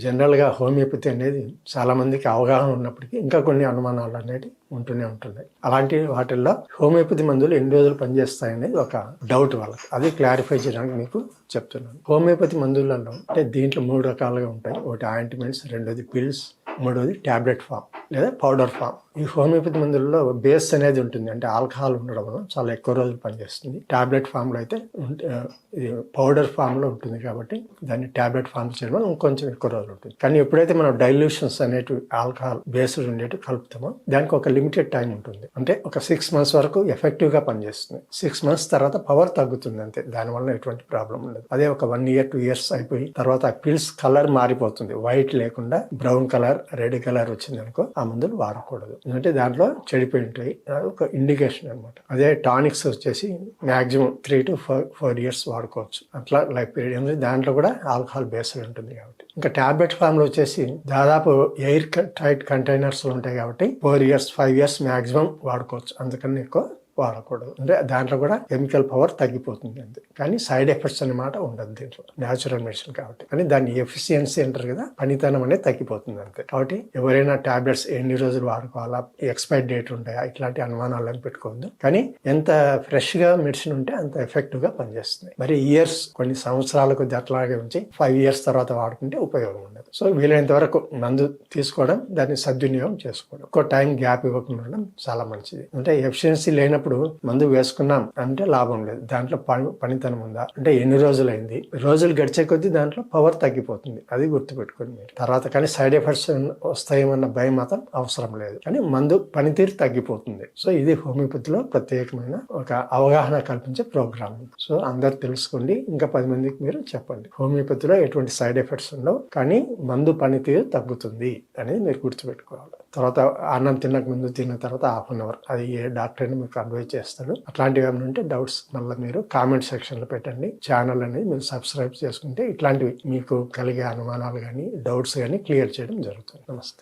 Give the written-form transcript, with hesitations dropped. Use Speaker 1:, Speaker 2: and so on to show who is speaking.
Speaker 1: జనరల్గా హోమియోపతి అనేది చాలా మందికి అవగాహన ఉన్నప్పటికీ ఇంకా కొన్ని అనుమానాలు అనేవి ఉంటూనే ఉంటున్నాయి. అలాంటి వాటిల్లో హోమియోపతి మందులు ఎన్ని రోజులు పనిచేస్తాయనేది ఒక డౌట్ వాళ్ళకి. అది క్లారిఫై చేయడానికి మీకు చెప్తున్నాను. హోమియోపతి మందులలో అంటే దీంట్లో 3 రకాలుగా ఉంటాయి. ఒకటి ఆయింట్మెంట్స్, రెండోది పిల్స్, మూడోది టాబ్లెట్ ఫామ్ లేదా పౌడర్ ఫామ్. ఈ హోమియోపతి మందులలో బేస్ అనేది ఉంటుంది, అంటే ఆల్కహాల్ ఉండడం వల్ల చాలా ఎక్కువ రోజులు పనిచేస్తుంది. టాబ్లెట్ ఫామ్లో అయితే ఇది పౌడర్ ఫామ్లో ఉంటుంది కాబట్టి దాన్ని టాబ్లెట్ ఫామ్ చేయడం వల్ల ఇంకొంచెం ఎక్కువ రోజులు ఉంటుంది. కానీ ఎప్పుడైతే మనం డైల్యూషన్స్ అనేటివి ఆల్కహాల్ బేస్డ్ ఉండేటివి కలుపుతామో దానికి ఒక లిమిటెడ్ టైం ఉంటుంది. అంటే ఒక 6 months వరకు ఎఫెక్టివ్గా పనిచేస్తుంది. 6 months తర్వాత పవర్ తగ్గుతుంది అంతే. దానివల్ల ఎటువంటి ప్రాబ్లం ఉండదు. అదే ఒక 1 year 2 years అయిపోయి తర్వాత ఆ పిల్స్ కలర్ మారిపోతుంది. వైట్ లేకుండా బ్రౌన్ కలర్, రెడ్ కలర్ వచ్చింది అనుకో ఆ మందులు వాడకూడదు. ఎందుకంటే దాంట్లో చెడిపోయి ఉంటాయి. అది ఒక ఇండికేషన్ అనమాట. అదే టానిక్స్ వచ్చేసి మాక్సిమం 3 to 4 years వాడుకోవచ్చు. అట్లా లైఫ్ పీరియడ్. దాంట్లో కూడా ఆల్కహాల్ బేస్డ్ ఉంటుంది కాబట్టి. ఇంకా టాబ్లెట్ ఫామ్ లో వచ్చేసి దాదాపు ఎయిర్ టైట్ కంటైనర్స్ ఉంటాయి కాబట్టి 4 years 5 years మాక్సిమం వాడుకోవచ్చు. అందుకని ఎక్కువ వాడకూడదు. అంటే దాంట్లో కూడా కెమికల్ పవర్ తగ్గిపోతుంది అంతే. కానీ సైడ్ ఎఫెక్ట్స్ అన్నమాట ఉండదు దీంట్లో, న్యాచురల్ మెడిసిన్ కాబట్టి. కానీ దాని ఎఫిషియన్సీ అంటారు కదా, పనితనం అనేది తగ్గిపోతుంది అంతే. కాబట్టి ఎవరైనా టాబ్లెట్స్ ఎన్ని రోజులు వాడుకోవాలా, ఎక్స్పైర్ డేట్ ఉంటాయా, ఇట్లాంటి అనుమానాలను పెట్టుకోవద్దు. కానీ ఎంత ఫ్రెష్ గా మెడిసిన్ ఉంటే అంత ఎఫెక్టివ్ గా పనిచేస్తుంది. మరి ఇయర్స్ కొన్ని సంవత్సరాల కొద్ది అట్లాగే ఉంచి 5 years తర్వాత వాడుకుంటే ఉపయోగం ఉండదు. సో వీలైనంత వరకు మందు తీసుకోవడం, దాన్ని సద్వినియోగం చేసుకోవడం, ఒక టైం గ్యాప్ ఇవ్వకుండా ఉండడం చాలా మంచిది. అంటే ఎఫిషియన్సీ లేనప్పుడు మందు వేసుకున్నాం అంటే లాభం లేదు. దాంట్లో పనితనం ఉందా అంటే ఎన్ని రోజులైంది, రోజులు గడిచే కొద్దీ దాంట్లో పవర్ తగ్గిపోతుంది. అది గుర్తుపెట్టుకోండి మీరు. తర్వాత కానీ సైడ్ ఎఫెక్ట్స్ వస్తాయేమన్న భయం మాత్రం అవసరం లేదు. కానీ మందు పనితీరు తగ్గిపోతుంది. సో ఇది హోమియోపతిలో ప్రత్యేకమైన ఒక అవగాహన కల్పించే ప్రోగ్రామ్. సో అందరు తెలుసుకోండి, ఇంకా 10 మందికి మీరు చెప్పండి. హోమియోపతిలో ఎటువంటి సైడ్ ఎఫెక్ట్స్ ఉండవు, కానీ మందు పనితీరు తగ్గుతుంది అనేది మీరు గుర్తుపెట్టుకోవాలి. తర్వాత అన్నం తినక ముందు, తిన్న తర్వాత 1/2 hour అది ఏ డాక్టర్ అయినా మీకు అడ్వైజ్ చేస్తాడు. అట్లాంటివి ఏమైనా ఉంటే డౌట్స్ మళ్ళీ మీరు కామెంట్ సెక్షన్ లో పెట్టండి. ఛానల్ అనేది మీరు సబ్స్క్రైబ్ చేసుకుంటే ఇట్లాంటివి మీకు కలిగే అనుమానాలు కానీ డౌట్స్ కానీ క్లియర్ చేయడం జరుగుతుంది. నమస్తే.